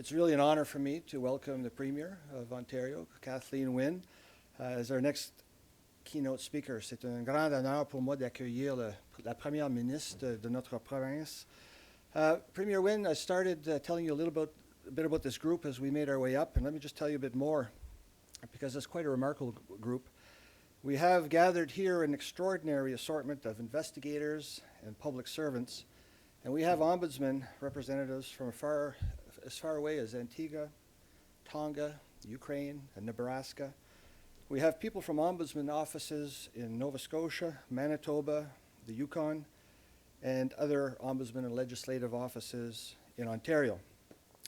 It's really an honor for me to welcome the Premier of Ontario, Kathleen Wynne, as our next keynote speaker. C'est un grand honneur pour moi d'accueillir la Première ministre de notre province. Premier Wynne, I started telling you a bit about this group as we made our way up, and let me just tell you a bit more, because it's quite a remarkable group. We have gathered here an extraordinary assortment of investigators and public servants, and we have ombudsman representatives from as far away as Antigua, Tonga, Ukraine, and Nebraska. We have people from ombudsman offices in Nova Scotia, Manitoba, the Yukon, and other ombudsman and legislative offices in Ontario.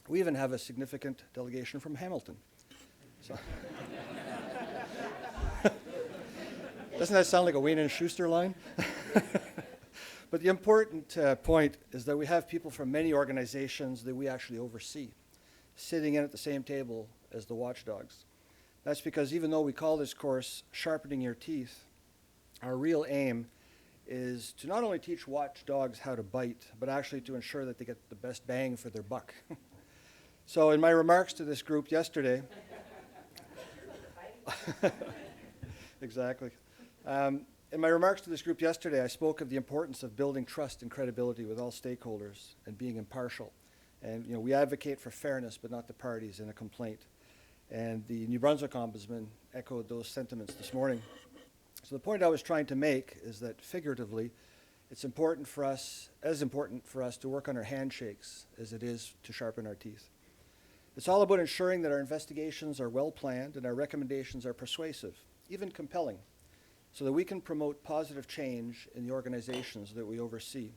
We even have a significant delegation from Hamilton. So doesn't that sound like a Wayne and Schuster line? But the important point is that we have people from many organizations that we actually oversee, sitting in at the same table as the watchdogs. That's because even though we call this course Sharpening Your Teeth, our real aim is to not only teach watchdogs how to bite, but actually to ensure that they get the best bang for their buck. So in my remarks to this group yesterday, exactly. In my remarks to this group yesterday, I spoke of the importance of building trust and credibility with all stakeholders and being impartial. And we advocate for fairness, but not the parties in a complaint. And the New Brunswick Ombudsman echoed those sentiments this morning. So the point I was trying to make is that figuratively, it's important for us to work on our handshakes as it is to sharpen our teeth. It's all about ensuring that our investigations are well planned and our recommendations are persuasive, even compelling, so that we can promote positive change in the organizations that we oversee.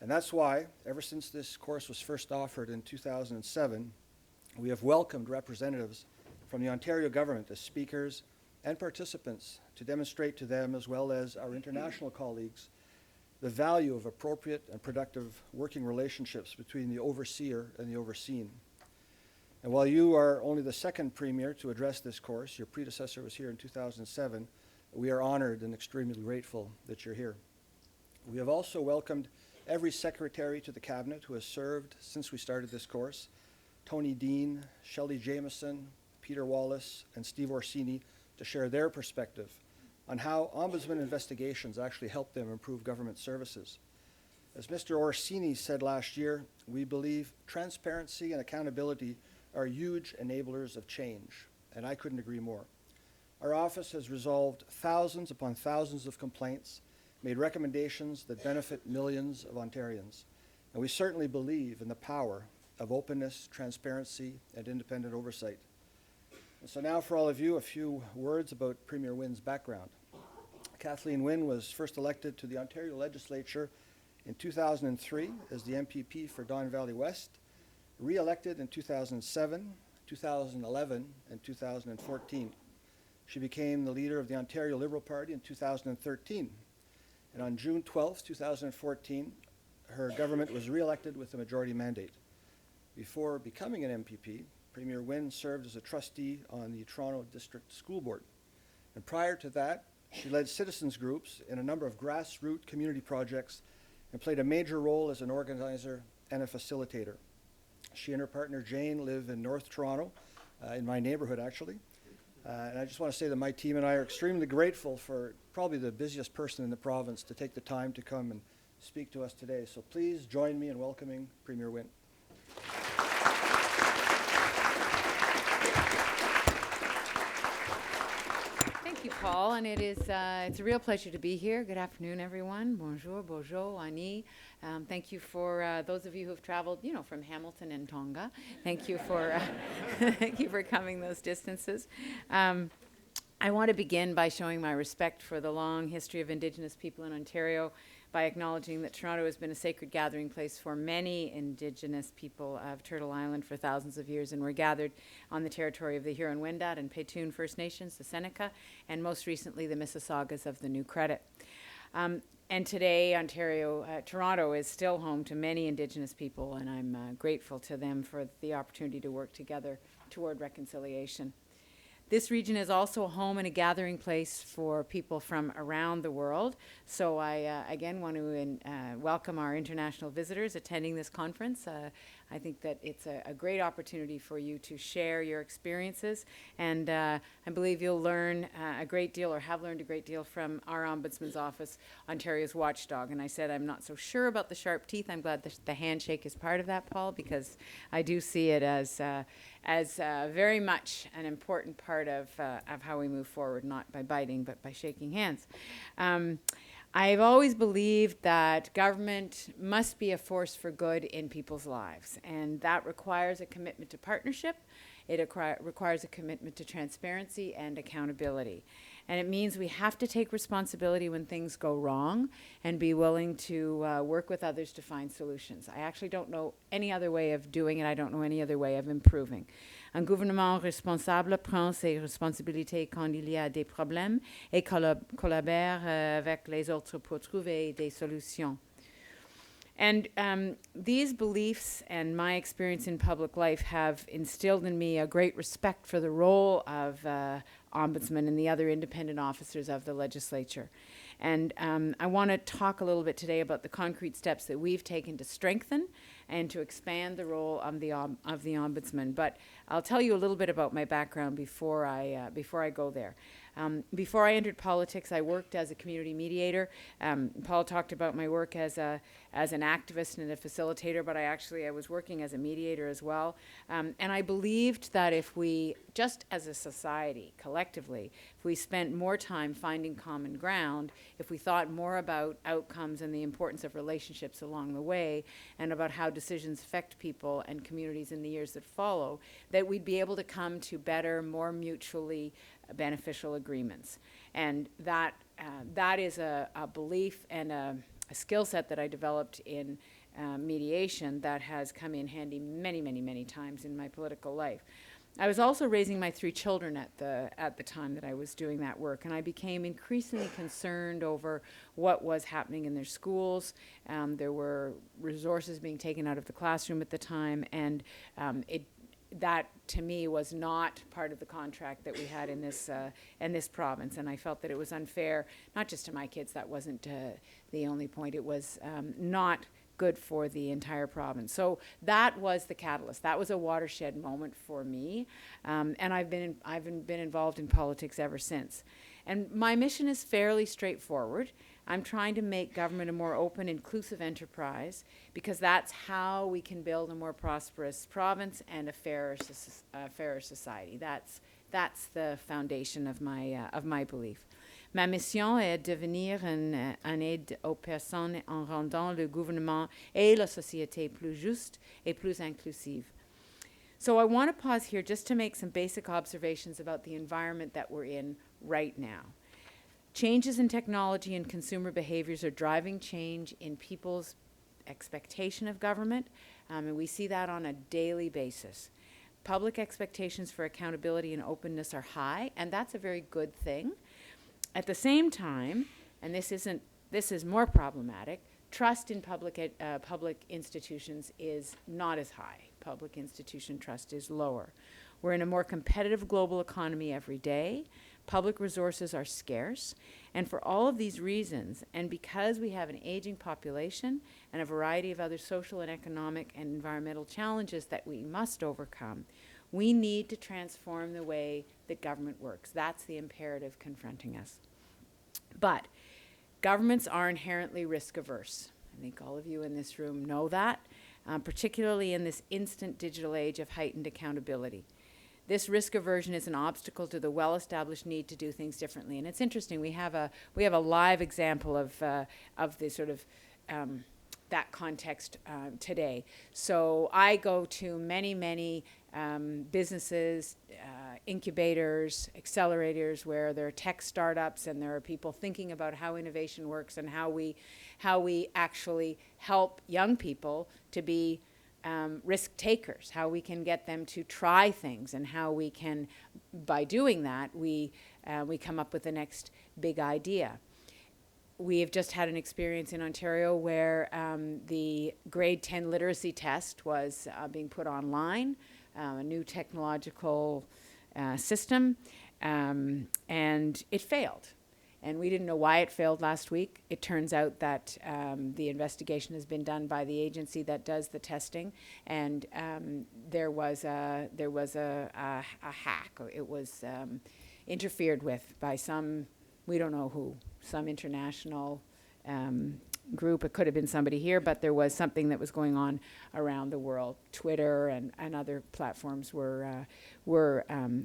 And that's why, ever since this course was first offered in 2007, we have welcomed representatives from the Ontario government as speakers and participants to demonstrate to them, as well as our international colleagues, the value of appropriate and productive working relationships between the overseer and the overseen. And while you are only the second premier to address this course, your predecessor was here in 2007, we are honored and extremely grateful that you're here. We have also welcomed every secretary to the cabinet who has served since we started this course: Tony Dean, Shelley Jameson, Peter Wallace, and Steve Orsini, to share their perspective on how ombudsman investigations actually help them improve government services. As Mr. Orsini said last year, we believe transparency and accountability are huge enablers of change, and I couldn't agree more. Our office has resolved thousands upon thousands of complaints, made recommendations that benefit millions of Ontarians, and we certainly believe in the power of openness, transparency, and independent oversight. And so now for all of you, a few words about Premier Wynne's background. Kathleen Wynne was first elected to the Ontario Legislature in 2003 as the MPP for Don Valley West, re-elected in 2007, 2011, and 2014. She became the leader of the Ontario Liberal Party in 2013. And on June 12, 2014, her government was re-elected with a majority mandate. Before becoming an MPP, Premier Wynne served as a trustee on the Toronto District School Board. And prior to that, she led citizens groups in a number of grassroots community projects and played a major role as an organizer and a facilitator. She and her partner Jane live in North Toronto, in my neighborhood actually. And I just want to say that my team and I are extremely grateful for probably the busiest person in the province to take the time to come and speak to us today. So please join me in welcoming Premier Wynne. Thank you, Paul, and it's a real pleasure to be here. Good afternoon, everyone. Bonjour, bonjour, Ani. Thank you for those of you who have traveled, from Hamilton and Tonga. Thank you for thank you for coming those distances. I want to begin by showing my respect for the long history of Indigenous people in Ontario by acknowledging that Toronto has been a sacred gathering place for many Indigenous people of Turtle Island for thousands of years, and we're gathered on the territory of the Huron-Wendat and Petun First Nations, the Seneca, and most recently the Mississaugas of the New Credit. And today, Toronto is still home to many Indigenous people, and I'm grateful to them for the opportunity to work together toward reconciliation. This region is also a home and a gathering place for people from around the world. So I again want to welcome our international visitors attending this conference. I think that it's a great opportunity for you to share your experiences, and I believe you'll learn a great deal, or have learned a great deal, from our Ombudsman's office, Ontario's watchdog. And I said I'm not so sure about the sharp teeth. I'm glad the handshake is part of that, Paul, because I do see it as very much an important part of how we move forward, not by biting, but by shaking hands. I've always believed that government must be a force for good in people's lives, and that requires a commitment to partnership. It requires a commitment to transparency and accountability. And it means we have to take responsibility when things go wrong and be willing to work with others to find solutions. I actually don't know any other way of doing it. I don't know any other way of improving. Un gouvernement responsable prend ses responsabilités quand il y a des problèmes et collabore avec les autres pour trouver des solutions. And these beliefs and my experience in public life have instilled in me a great respect for the role of Ombudsman and the other independent officers of the legislature. And I want to talk a little bit today about the concrete steps that we've taken to strengthen and to expand the role of the Ombudsman. But I'll tell you a little bit about my background before I go there. Before I entered politics, I worked as a community mediator. Paul talked about my work as an activist and a facilitator, but I was working as a mediator as well. And I believed that if we, just as a society, collectively, if we spent more time finding common ground, if we thought more about outcomes and the importance of relationships along the way, and about how decisions affect people and communities in the years that follow, that we'd be able to come to better, more mutually beneficial agreements. And that is a belief and a skill set that I developed in mediation that has come in handy many, many, many times in my political life. I was also raising my 3 children at the time that I was doing that work, and I became increasingly concerned over what was happening in their schools. There were resources being taken out of the classroom at the time, and that to me was not part of the contract that we had in this province, and I felt that it was unfair, not just to my kids. That wasn't the only point. It was not good for the entire province. So that was the catalyst. That was a watershed moment for me, and I've been involved in politics ever since. And my mission is fairly straightforward. I'm trying to make government a more open, inclusive enterprise, because that's how we can build a more prosperous province and a fairer society. That's the foundation of my belief. Ma mission est de devenir un aide aux personnes en rendant le gouvernement et la société plus juste et plus inclusive. So I want to pause here just to make some basic observations about the environment that we're in right now. Changes in technology and consumer behaviors are driving change in people's expectation of government, and we see that on a daily basis. Public expectations for accountability and openness are high, and that's a very good thing. At the same time, and this is more problematic, trust in public institutions is not as high. Public institution trust is lower. We're in a more competitive global economy every day. Public resources are scarce. And for all of these reasons, and because we have an aging population and a variety of other social and economic and environmental challenges that we must overcome, we need to transform the way that government works. That's the imperative confronting us. But governments are inherently risk averse. I think all of you in this room know that, particularly in this instant digital age of heightened accountability. This risk aversion is an obstacle to the well-established need to do things differently. And it's interesting, we have a live example of the sort of that context today. So I go to many businesses, incubators, accelerators, where there are tech startups and there are people thinking about how innovation works and how we actually help young people to be risk takers, how we can get them to try things, and how we can, by doing that, we come up with the next big idea. We have just had an experience in Ontario where the grade 10 literacy test was being put online, a new technological system, and it failed. And we didn't know why it failed last week. It turns out that the investigation has been done by the agency that does the testing, and there was a hack. It was interfered with by some, we don't know who, some international group. It could have been somebody here, but there was something that was going on around the world. Twitter and other platforms were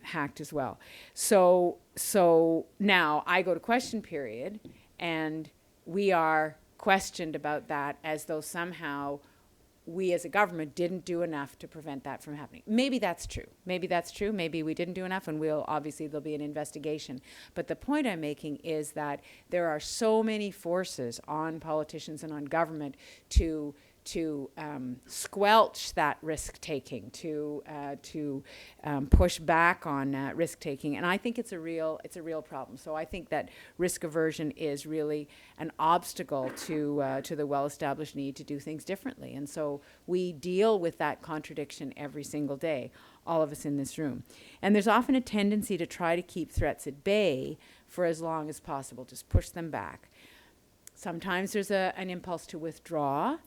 hacked as well. So now I go to question period, and we are questioned about that as though somehow we as a government didn't do enough to prevent that from happening. Maybe that's true. Maybe we didn't do enough, and there'll be an investigation. But the point I'm making is that there are so many forces on politicians and on government to squelch that risk-taking, to push back on risk-taking, and I think it's a real problem. So I think that risk aversion is really an obstacle to the well-established need to do things differently, and so we deal with that contradiction every single day, all of us in this room. And there's often a tendency to try to keep threats at bay for as long as possible, just push them back. Sometimes there's an impulse to withdraw,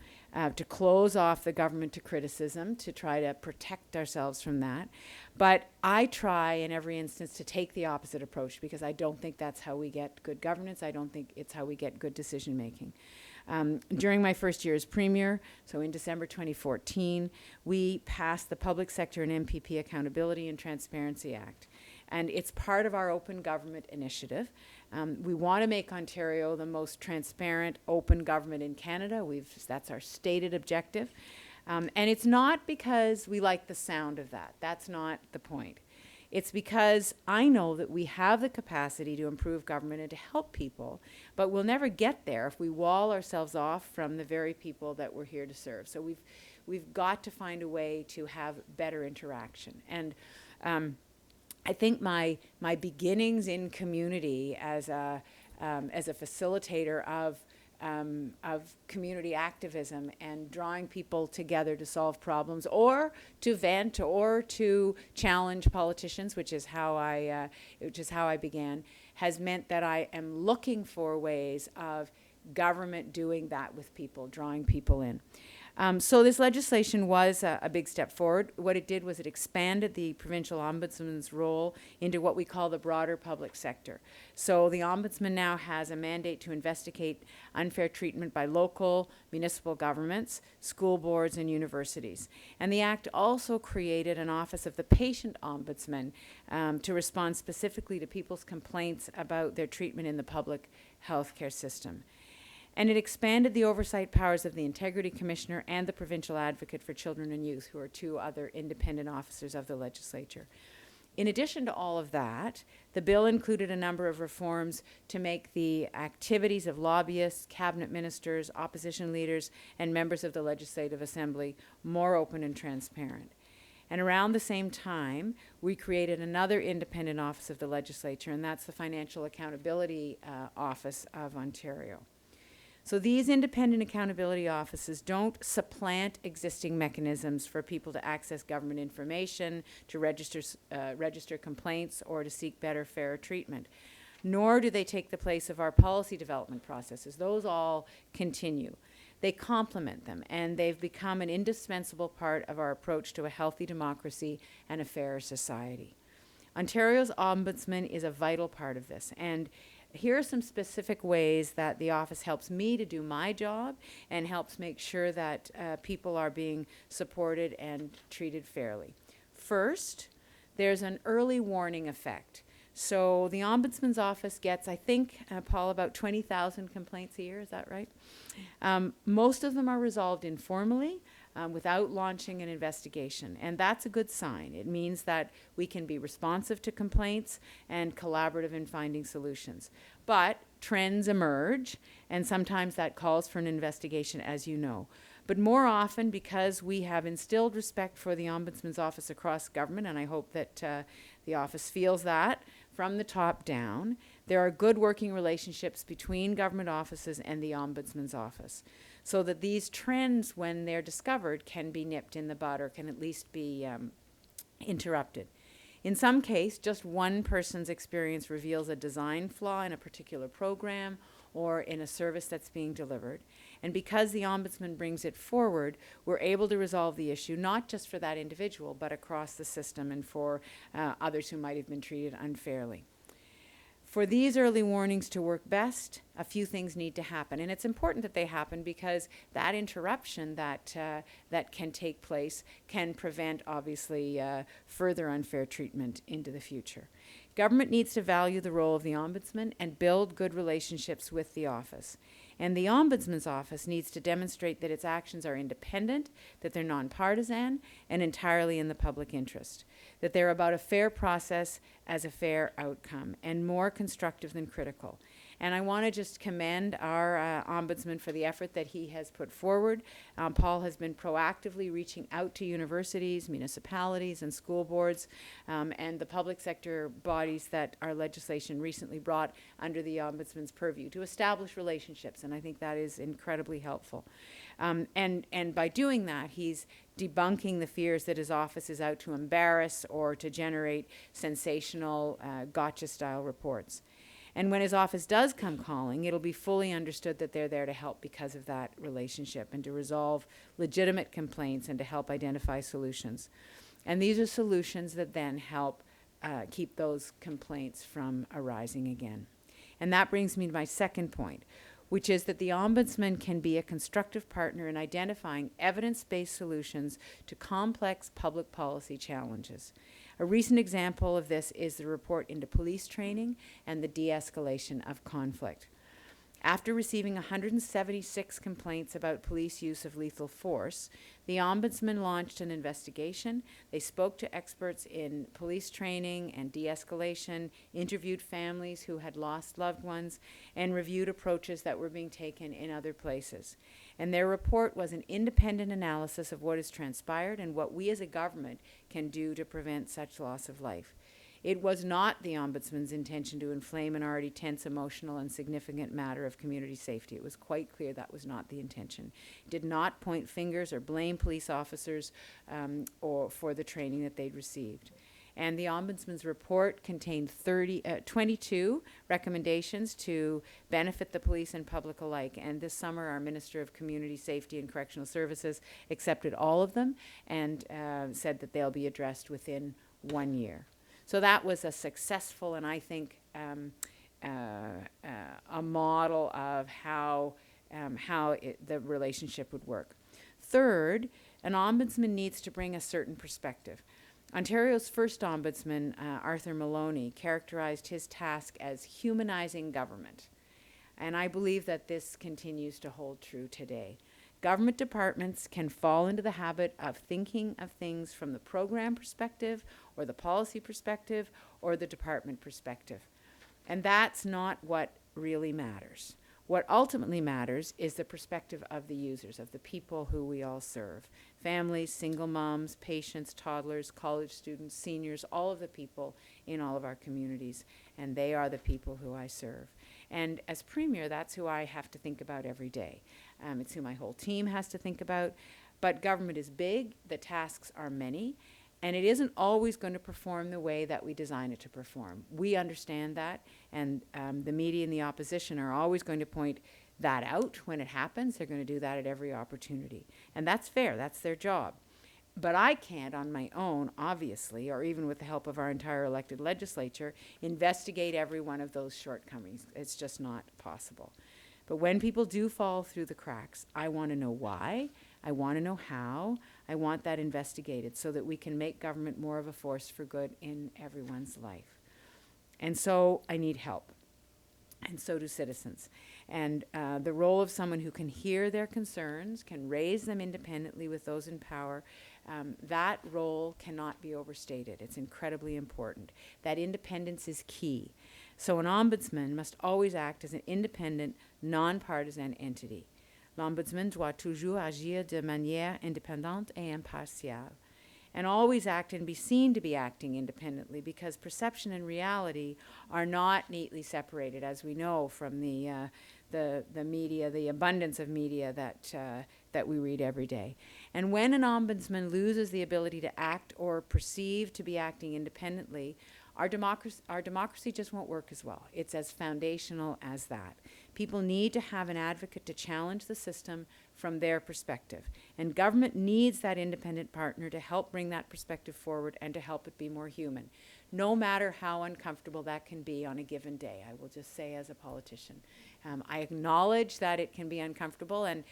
to close off the government to criticism, to try to protect ourselves from that. But I try in every instance to take the opposite approach, because I don't think that's how we get good governance. I don't think it's how we get good decision making. During my first year as Premier, so in December 2014, we passed the Public Sector and MPP Accountability and Transparency Act. And it's part of our open government initiative. We want to make Ontario the most transparent, open government in Canada. That's our stated objective. And it's not because we like the sound of that. That's not the point. It's because I know that we have the capacity to improve government and to help people, but we'll never get there if we wall ourselves off from the very people that we're here to serve. So we've got to find a way to have better interaction. And I think my beginnings in community as a facilitator of community activism and drawing people together to solve problems or to vent or to challenge politicians, which is how I began, has meant that I am looking for ways of government doing that with people, drawing people in. So this legislation was a big step forward. What it did was it expanded the provincial ombudsman's role into what we call the broader public sector. So the ombudsman now has a mandate to investigate unfair treatment by local, municipal governments, school boards, and universities. And the Act also created an Office of the Patient Ombudsman to respond specifically to people's complaints about their treatment in the public healthcare system. And it expanded the oversight powers of the Integrity Commissioner and the Provincial Advocate for Children and Youth, who are two other independent officers of the legislature. In addition to all of that, the bill included a number of reforms to make the activities of lobbyists, cabinet ministers, opposition leaders, and members of the Legislative Assembly more open and transparent. And around the same time, we created another independent office of the legislature, and that's the Financial Accountability Office of Ontario. So these independent accountability offices don't supplant existing mechanisms for people to access government information, to register complaints, or to seek better, fairer treatment. Nor do they take the place of our policy development processes. Those all continue. They complement them, and they've become an indispensable part of our approach to a healthy democracy and a fairer society. Ontario's Ombudsman is a vital part of this, and here are some specific ways that the office helps me to do my job and helps make sure that people are being supported and treated fairly. First, there's an early warning effect. So the Ombudsman's office gets, I think, Paul, about 20,000 complaints a year, is that right? Most of them are resolved informally without launching an investigation, and that's a good sign. It means that we can be responsive to complaints and collaborative in finding solutions. But trends emerge, and sometimes that calls for an investigation, as you know. But more often, because we have instilled respect for the Ombudsman's office across government, and I hope that the office feels that from the top down, there are good working relationships between government offices and the Ombudsman's office, so that these trends, when they're discovered, can be nipped in the bud or can at least be interrupted. In some case, just one person's experience reveals a design flaw in a particular program or in a service that's being delivered. And because the Ombudsman brings it forward, we're able to resolve the issue, not just for that individual, but across the system and for others who might have been treated unfairly. For these early warnings to work best, a few things need to happen. And it's important that they happen because that interruption that can take place can prevent, obviously, further unfair treatment into the future. Government needs to value the role of the Ombudsman and build good relationships with the office. And the Ombudsman's office needs to demonstrate that its actions are independent, that they're nonpartisan, and entirely in the public interest, that they're about a fair process as a fair outcome, and more constructive than critical. And I want to just commend our Ombudsman for the effort that he has put forward. Paul has been proactively reaching out to universities, municipalities, and school boards, and the public sector bodies that our legislation recently brought under the Ombudsman's purview to establish relationships, and I think that is incredibly helpful. And by doing that, he's debunking the fears that his office is out to embarrass or to generate sensational gotcha-style reports. And when his office does come calling, it'll be fully understood that they're there to help because of that relationship and to resolve legitimate complaints and to help identify solutions. And these are solutions that then help keep those complaints from arising again. And that brings me to my second point, which is that the Ombudsman can be a constructive partner in identifying evidence-based solutions to complex public policy challenges. A recent example of this is the report into police training and the de-escalation of conflict. After receiving 176 complaints about police use of lethal force, the Ombudsman launched an investigation. They spoke to experts in police training and de-escalation, interviewed families who had lost loved ones, and reviewed approaches that were being taken in other places. And their report was an independent analysis of what has transpired and what we as a government can do to prevent such loss of life. It was not the Ombudsman's intention to inflame an already tense, emotional, and significant matter of community safety. It was quite clear that was not the intention. It did not point fingers or blame police officers or for the training that they'd received. And the Ombudsman's report contained 22 recommendations to benefit the police and public alike. And this summer, our Minister of Community Safety and Correctional Services accepted all of them and said that they'll be addressed within 1 year. So that was a successful and I think a model of how the relationship would work. Third, an ombudsman needs to bring a certain perspective. Ontario's first ombudsman, Arthur Maloney, characterized his task as humanizing government. And I believe that this continues to hold true today. Government departments can fall into the habit of thinking of things from the program perspective or the policy perspective or the department perspective. And that's not what really matters. What ultimately matters is the perspective of the users, of the people who we all serve. Families, single moms, patients, toddlers, college students, seniors, all of the people in all of our communities. And they are the people who I serve. And as Premier, that's who I have to think about every day. It's who my whole team has to think about. But government is big, the tasks are many, and it isn't always going to perform the way that we design it to perform. We understand that, and the media and the opposition are always going to point that out when it happens. They're going to do that at every opportunity. And that's fair, that's their job. But I can't on my own, obviously, or even with the help of our entire elected legislature, investigate every one of those shortcomings. It's just not possible. But when people do fall through the cracks, I want to know why. I want to know how. I want that investigated so that we can make government more of a force for good in everyone's life. And so I need help. And so do citizens. And the role of someone who can hear their concerns, can raise them independently with those in power, that role cannot be overstated. It's incredibly important. That independence is key. So an ombudsman must always act as an independent, non-partisan entity. L'ombudsman doit toujours agir de manière indépendante et impartiale. And always act and be seen to be acting independently, because perception and reality are not neatly separated, as we know from the media, the abundance of media that we read every day. And when an ombudsman loses the ability to act or perceive to be acting independently, our democracy just won't work as well. It's as foundational as that. People need to have an advocate to challenge the system from their perspective. And government needs that independent partner to help bring that perspective forward and to help it be more human, no matter how uncomfortable that can be on a given day. I will just say as a politician. I acknowledge that it can be uncomfortable, and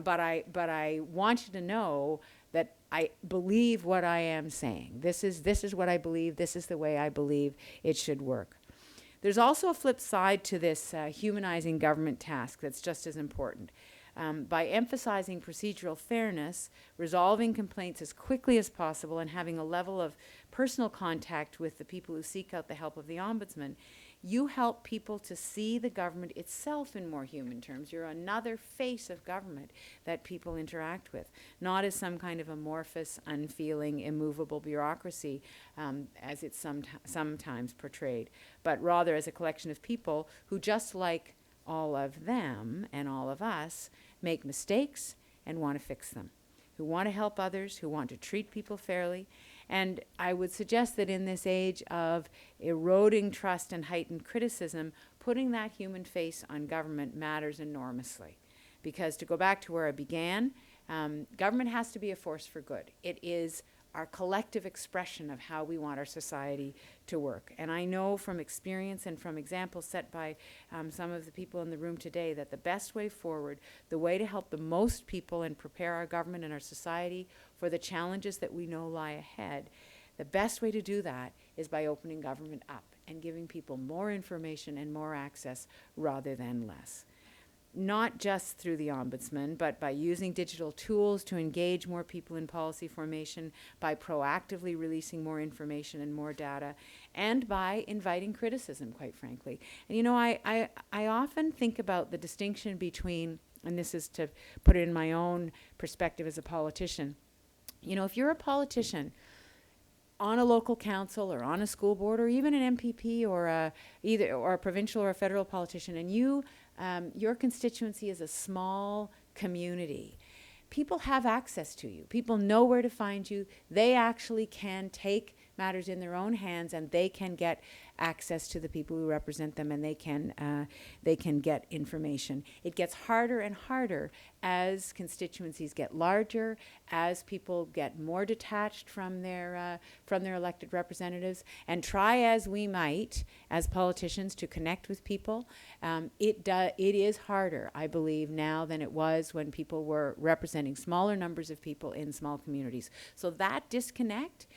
but I want you to know that I believe what I am saying. This is what I believe. This is the way I believe it should work. There's also a flip side to this humanizing government task that's just as important. By emphasizing procedural fairness, resolving complaints as quickly as possible, and having a level of personal contact with the people who seek out the help of the Ombudsman, you help people to see the government itself in more human terms. You're another face of government that people interact with, not as some kind of amorphous, unfeeling, immovable bureaucracy, as it's sometimes portrayed, but rather as a collection of people who, just like all of them and all of us, make mistakes and want to fix them, who want to help others, who want to treat people fairly. And I would suggest that in this age of eroding trust and heightened criticism, putting that human face on government matters enormously. Because to go back to where I began, government has to be a force for good. It is our collective expression of how we want our society to work. And I know from experience and from examples set by some of the people in the room today that the best way forward, the way to help the most people and prepare our government and our society for the challenges that we know lie ahead, the best way to do that is by opening government up and giving people more information and more access rather than less. Not just through the Ombudsman, but by using digital tools to engage more people in policy formation, by proactively releasing more information and more data, and by inviting criticism, quite frankly. And you know, I often think about the distinction between, and this is to put it in my own perspective as a politician, you know, if you're a politician on a local council or on a school board or even an MPP or a provincial or a federal politician, and your constituency is a small community, people have access to you. People know where to find you. They actually can take matters in their own hands, and they can get access to the people who represent them, and they can get information. It gets harder and harder as constituencies get larger, as people get more detached from their elected representatives, and try as we might as politicians to connect with people. It is harder, I believe, now than it was when people were representing smaller numbers of people in small communities. So that disconnect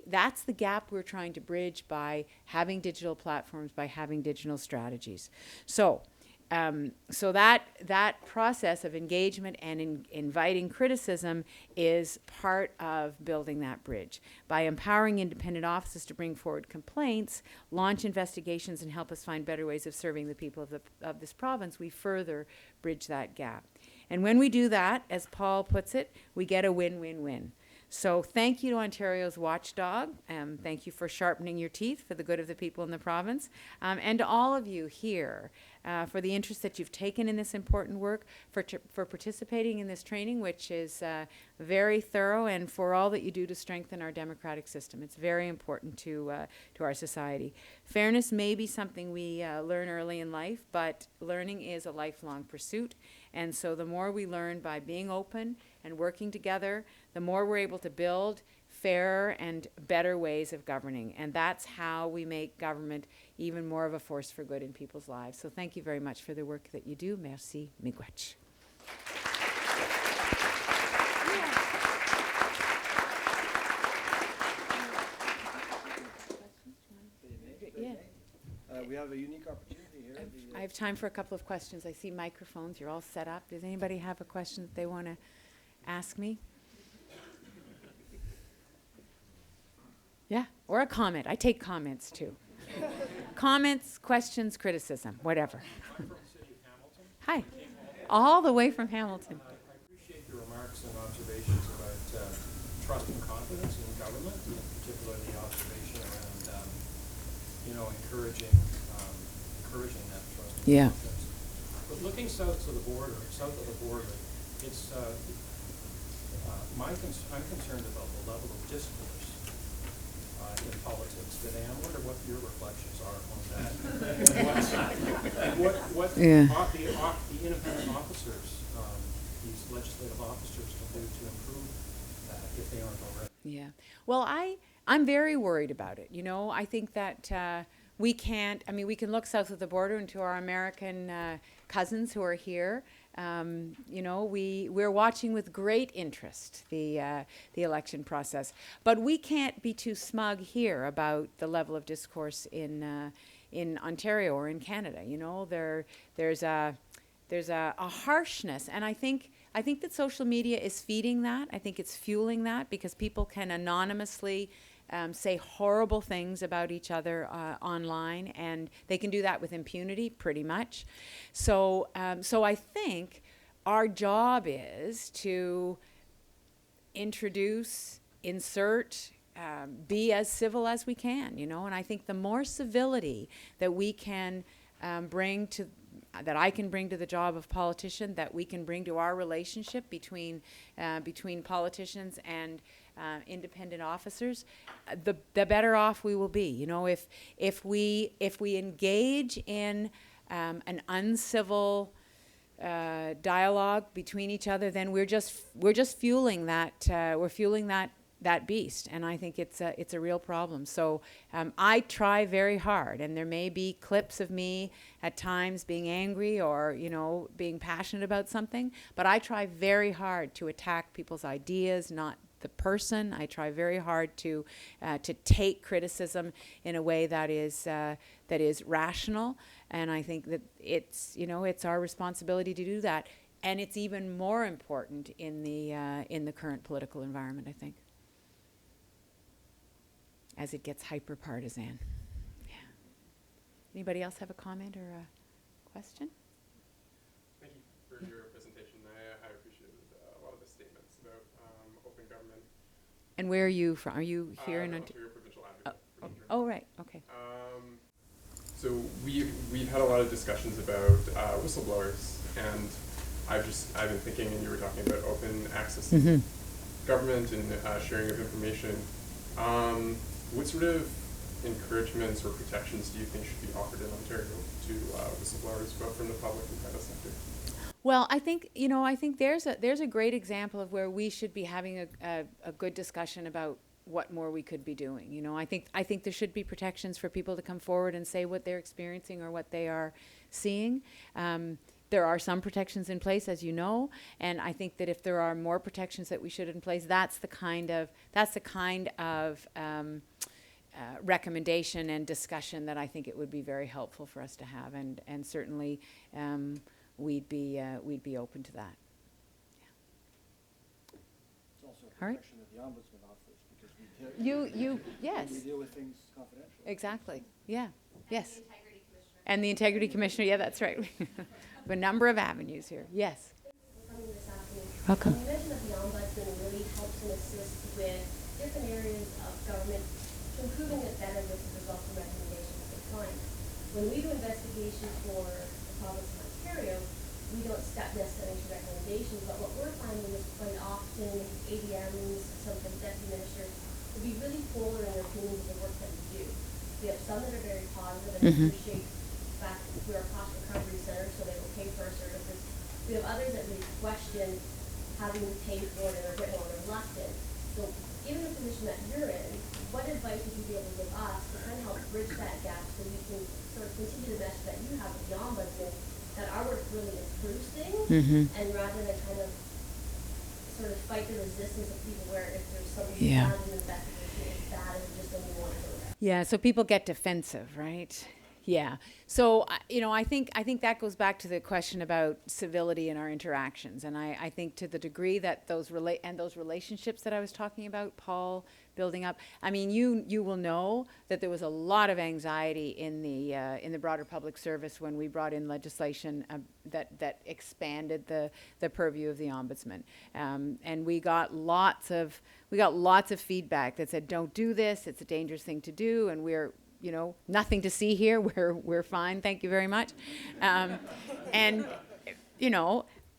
that's the gap we're trying to bridge by having digital platforms, by having digital strategies. So that process of engagement and inviting criticism is part of building that bridge. By empowering independent offices to bring forward complaints, launch investigations, and help us find better ways of serving the people of this province, we further bridge that gap. And when we do that, as Paul puts it, we get a win-win-win. So thank you to Ontario's Watchdog. Thank you for sharpening your teeth for the good of the people in the province. And to all of you here for the interest that you've taken in this important work, for participating in this training, which is very thorough, and for all that you do to strengthen our democratic system. It's very important to our society. Fairness may be something we learn early in life, but learning is a lifelong pursuit. And so the more we learn by being open and working together, the more we're able to build fairer and better ways of governing. And that's how we make government even more of a force for good in people's lives. So thank you very much for the work that you do. Merci, miigwech. We have a unique opportunity here. I have time for a couple of questions. I see microphones. You're all set up. Does anybody have a question that they want to ask me? Yeah, or a comment. I take comments too. Comments, questions, criticism, whatever. I'm from the city of Hamilton. Hi. All the way from Hamilton. I appreciate your remarks and observations about trust and confidence in government, and particularly the observation around, encouraging that trust and confidence. But looking south of the border, it's I'm concerned about the level of discourse in politics today. I wonder what your reflections are on that. And what the independent officers, these legislative officers can do to improve that if they aren't already. Yeah. Well, I'm very worried about it. I think that we can look south of the border into our American cousins who are here. We're watching with great interest the election process, but we can't be too smug here about the level of discourse in Ontario or in Canada. There's a harshness, and I think that social media is feeding that. I think it's fueling that because people can anonymously say horrible things about each other online, and they can do that with impunity, pretty much. So I think our job is to introduce, insert, be as civil as we can, and I think the more civility that we can that I can bring to the job of politician, that we can bring to our relationship between politicians and independent officers, the better off we will be. If we engage in an uncivil dialogue between each other, then we're just fueling that beast, and I think it's a real problem. So I try very hard, and there may be clips of me at times being angry or being passionate about something, but I try very hard to attack people's ideas, not the person. I try very hard to take criticism in a way that is rational, and I think that it's our responsibility to do that, and it's even more important in the current political environment, I think, as it gets hyper-partisan. Yeah. Anybody else have a comment or a question? Thank you for your presentation. I appreciated a lot of the statements about open government. And where are you from? Are you here in Ontario Provincial Advocate? Oh, right. Okay. So we've had a lot of discussions about whistleblowers, and I've been thinking, and you were talking about open access to government and sharing of information. What sort of encouragements or protections do you think should be offered in Ontario to whistleblowers, both from the public and private sector? Well, I think there's a great example of where we should be having a good discussion about what more we could be doing. I think there should be protections for people to come forward and say what they're experiencing or what they are seeing. There are some protections in place, as you know, and I think that if there are more protections that we should in place, that's the kind of recommendation and discussion that I think it would be very helpful for us to have, and certainly we'd be open to that. It's also a All right. protection that the Ombudsman offers, because yes, we deal with things confidentially. exactly, yeah, yes. And the Integrity Commissioner, yeah, that's right. We have a number of avenues here, yes. Coming this afternoon. Welcome. You mentioned that the Ombudsman really helps and assists with different areas of government to improving it better with the result of recommendations they find. When we do investigations for the province of Ontario, we don't step necessarily into recommendations, but what we're finding is quite often ADMs, sometimes deputy ministers, will be really polar in their opinions of the work that we do. We have some that are very positive and appreciate the fact that we're a cost recovery center, so they will pay for our services. We have others that really question having to pay for it and are a bit more reluctant. So given the position that you're in, what advice would you be able to give us to kind of help bridge that gap so we can sort of continue the message that you have with the Ombudsman, that our work really improves things, and rather than kind of sort of fight the resistance of people where if there's something found in the investigation, it's bad and we just don't even want to go there. Yeah, so people get defensive, right? Yeah. So, I think that goes back to the question about civility in our interactions. And I think to the degree that those relationships that I was talking about, Paul, building up, I mean, you will know that there was a lot of anxiety in the broader public service when we brought in legislation that expanded the purview of the Ombudsman. And we got lots of feedback that said, don't do this, it's a dangerous thing to do, and we're nothing to see here. We're fine. Thank you very much. And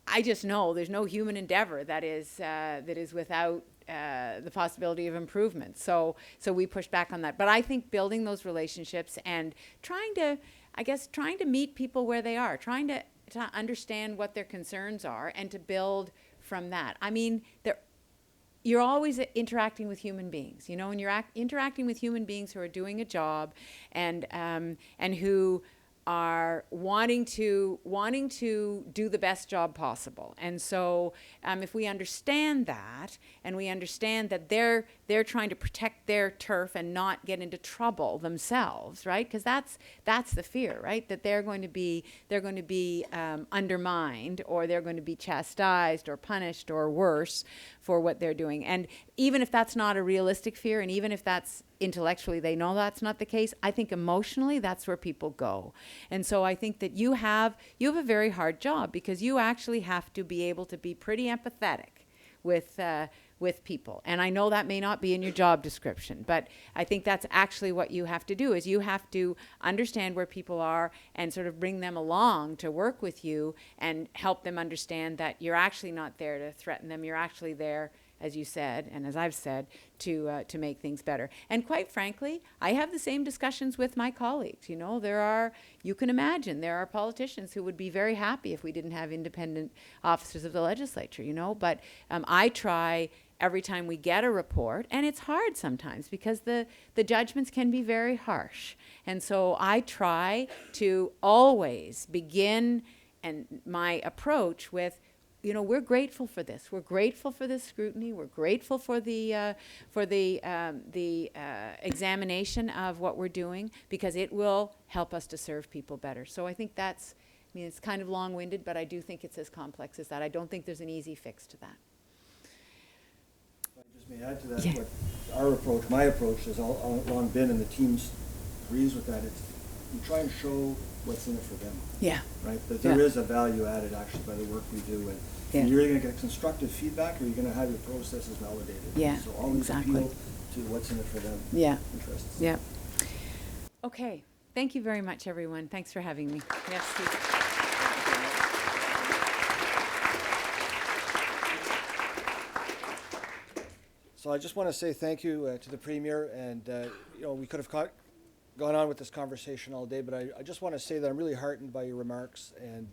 I just know there's no human endeavor that is without the possibility of improvement. So we push back on that. But I think building those relationships and trying to meet people where they are, trying to understand what their concerns are and to build from that. I mean, you're always interacting with human beings, you know, and you're interacting with human beings who are doing a job and who are wanting to do the best job possible. And so if we understand that, and we understand that they're trying to protect their turf and not get into trouble themselves, right? Because that's the fear, right? That they're going to be undermined, or they're going to be chastised or punished or worse for what they're doing. And even if that's not a realistic fear, and even if that's intellectually they know that's not the case, I think emotionally that's where people go. And so I think that you have a very hard job, because you actually have to be able to be pretty empathetic with people. And I know that may not be in your job description, but I think that's actually what you have to do, is you have to understand where people are and sort of bring them along to work with you and help them understand that you're actually not there to threaten them. You're actually there, as you said, and as I've said, to make things better. And quite frankly, I have the same discussions with my colleagues. You know, you can imagine, there are politicians who would be very happy if we didn't have independent officers of the legislature, you know, but I try every time we get a report, and it's hard sometimes because the judgments can be very harsh. And so I try to always begin my approach with, you know, we're grateful for this. We're grateful for this scrutiny. We're grateful for the examination of what we're doing, because it will help us to serve people better. So I think it's kind of long-winded, but I do think it's as complex as that. I don't think there's an easy fix to that. I just may add to that, Yeah. what my approach has all along been, and the team agrees with that. It's you try and show what's in it for them. Yeah. Right? That there Yeah. is a value added actually by the work we do, and Yeah. you're either going to get constructive feedback, or you're going to have your processes validated. Yeah, So always exactly. appeal to what's in it for them. Yeah. Interests. Yeah. Okay. Thank you very much, everyone. Thanks for having me. Yes, Steve. So I just want to say thank you to the Premier, and you know, we could have gone on with this conversation all day, but I just want to say that I'm really heartened by your remarks, and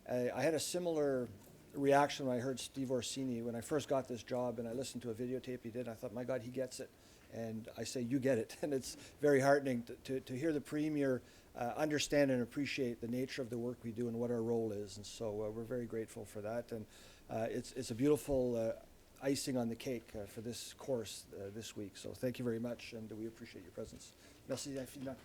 I had a similar reaction when I heard Steve Orsini when I first got this job, and I listened to a videotape he did. I thought, my God, he gets it. And I say, you get it. And it's very heartening to hear the Premier understand and appreciate the nature of the work we do and what our role is. And so we're very grateful for that. And it's a beautiful icing on the cake for this course this week. So thank you very much, and we appreciate your presence. Merci infiniment.